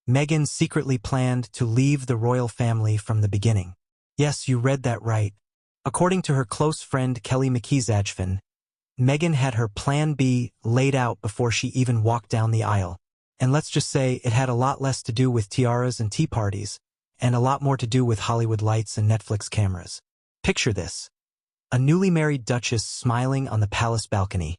Meghan secretly planned to leave the royal family from the beginning. Yes, you read that right. According to her close friend McKee Zajfen, Meghan had her plan B laid out before she even walked down the aisle. And let's just say it had a lot less to do with tiaras and tea parties, and a lot more to do with Hollywood lights and Netflix cameras. Picture this. A newly married duchess smiling on the palace balcony,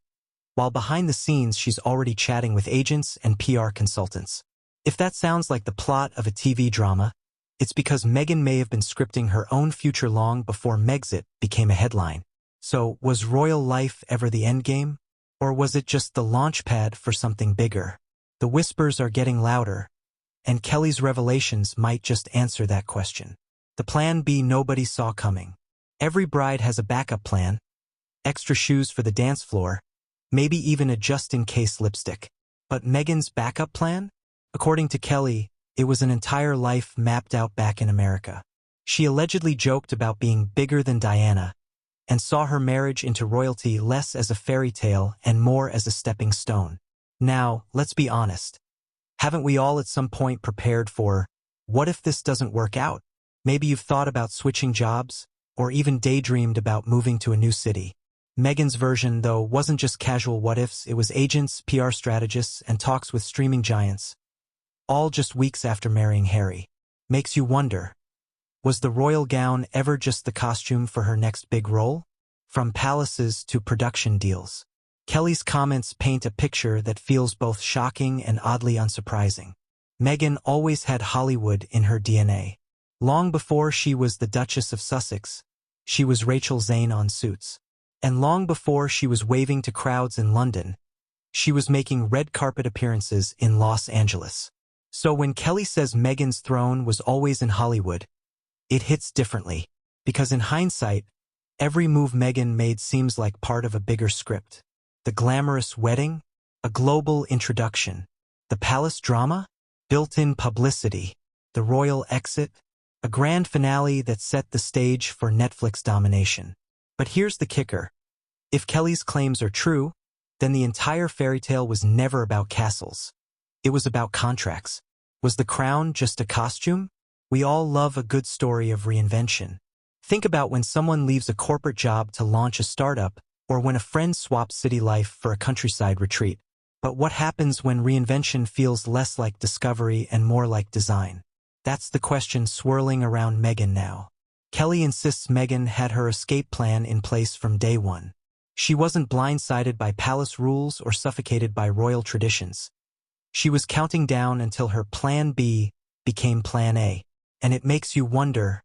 while behind the scenes she's already chatting with agents and PR consultants. If that sounds like the plot of a TV drama, it's because Meghan may have been scripting her own future long before Megxit became a headline. So, was royal life ever the endgame? Or was it just the launchpad for something bigger? The whispers are getting louder, and Kelly's revelations might just answer that question. The plan B nobody saw coming. Every bride has a backup plan, extra shoes for the dance floor, maybe even a just-in-case lipstick. But Meghan's backup plan? According to Kelly, it was an entire life mapped out back in America. She allegedly joked about being bigger than Diana, and saw her marriage into royalty less as a fairy tale and more as a stepping stone. Now, let's be honest. Haven't we all at some point prepared for, what if this doesn't work out? Maybe you've thought about switching jobs, or even daydreamed about moving to a new city. Meghan's version, though, wasn't just casual what-ifs, it was agents, PR strategists, and talks with streaming giants. All just weeks after marrying Harry. Makes you wonder, was the royal gown ever just the costume for her next big role? From palaces to production deals. Kelly's comments paint a picture that feels both shocking and oddly unsurprising. Meghan always had Hollywood in her DNA. Long before she was the Duchess of Sussex, she was Rachel Zane on Suits. And long before she was waving to crowds in London, she was making red carpet appearances in Los Angeles. So when Kelly says Meghan's throne was always in Hollywood, it hits differently, because in hindsight, every move Meghan made seems like part of a bigger script. The glamorous wedding, a global introduction. The palace drama, built-in publicity. The royal exit, a grand finale that set the stage for Netflix domination. But here's the kicker. If Kelly's claims are true, then the entire fairy tale was never about castles. It was about contracts. Was the crown just a costume? We all love a good story of reinvention. Think about when someone leaves a corporate job to launch a startup, or when a friend swaps city life for a countryside retreat. But what happens when reinvention feels less like discovery and more like design? That's the question swirling around Meghan now. Kelly insists Meghan had her escape plan in place from day one. She wasn't blindsided by palace rules or suffocated by royal traditions. She was counting down until her plan B became plan A. And it makes you wonder,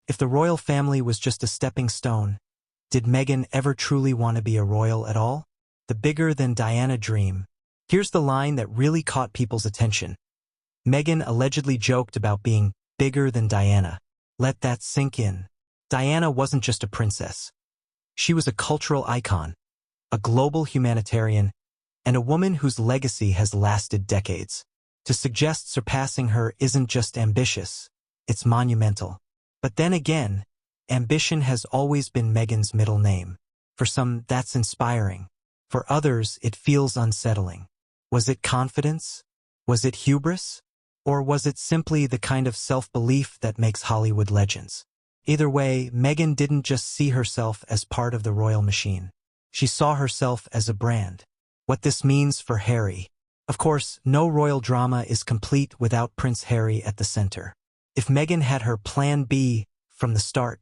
if the royal family was just a stepping stone, did Meghan ever truly want to be a royal at all? The bigger than Diana dream. Here's the line that really caught people's attention. Meghan allegedly joked about being bigger than Diana. Let that sink in. Diana wasn't just a princess. She was a cultural icon, a global humanitarian, and a woman whose legacy has lasted decades. To suggest surpassing her isn't just ambitious, it's monumental. But then again, ambition has always been Meghan's middle name. For some, that's inspiring. For others, it feels unsettling. Was it confidence? Was it hubris? Or was it simply the kind of self-belief that makes Hollywood legends? Either way, Meghan didn't just see herself as part of the royal machine. She saw herself as a brand. What this means for Harry. Of course, no royal drama is complete without Prince Harry at the center. If Meghan had her plan B from the start,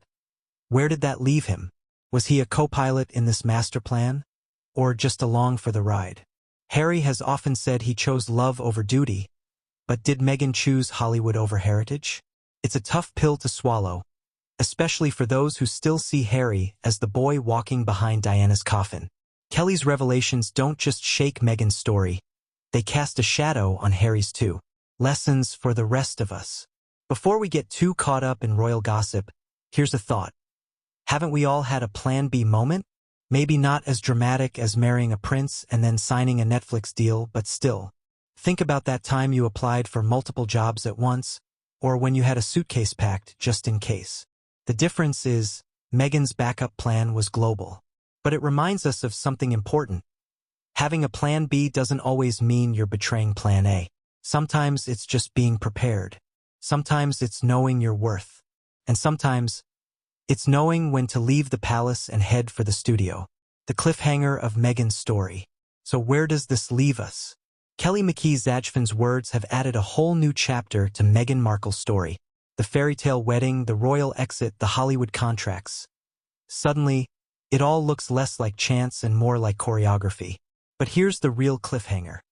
where did that leave him? Was he a co-pilot in this master plan? Or just along for the ride? Harry has often said he chose love over duty, but did Meghan choose Hollywood over heritage? It's a tough pill to swallow, especially for those who still see Harry as the boy walking behind Diana's coffin. Kelly's revelations don't just shake Meghan's story, they cast a shadow on Harry's too. Lessons for the rest of us. Before we get too caught up in royal gossip, here's a thought. Haven't we all had a plan B moment? Maybe not as dramatic as marrying a prince and then signing a Netflix deal, but still. Think about that time you applied for multiple jobs at once, or when you had a suitcase packed just in case. The difference is, Meghan's backup plan was global. But it reminds us of something important. Having a plan B doesn't always mean you're betraying plan A. Sometimes it's just being prepared. Sometimes it's knowing your worth. And sometimes it's knowing when to leave the palace and head for the studio. The cliffhanger of Meghan's story. So where does this leave us? Kelly McKee Zajfen's words have added a whole new chapter to Meghan Markle's story. The fairy tale wedding, the royal exit, the Hollywood contracts. Suddenly, it all looks less like chance and more like choreography. But here's the real cliffhanger.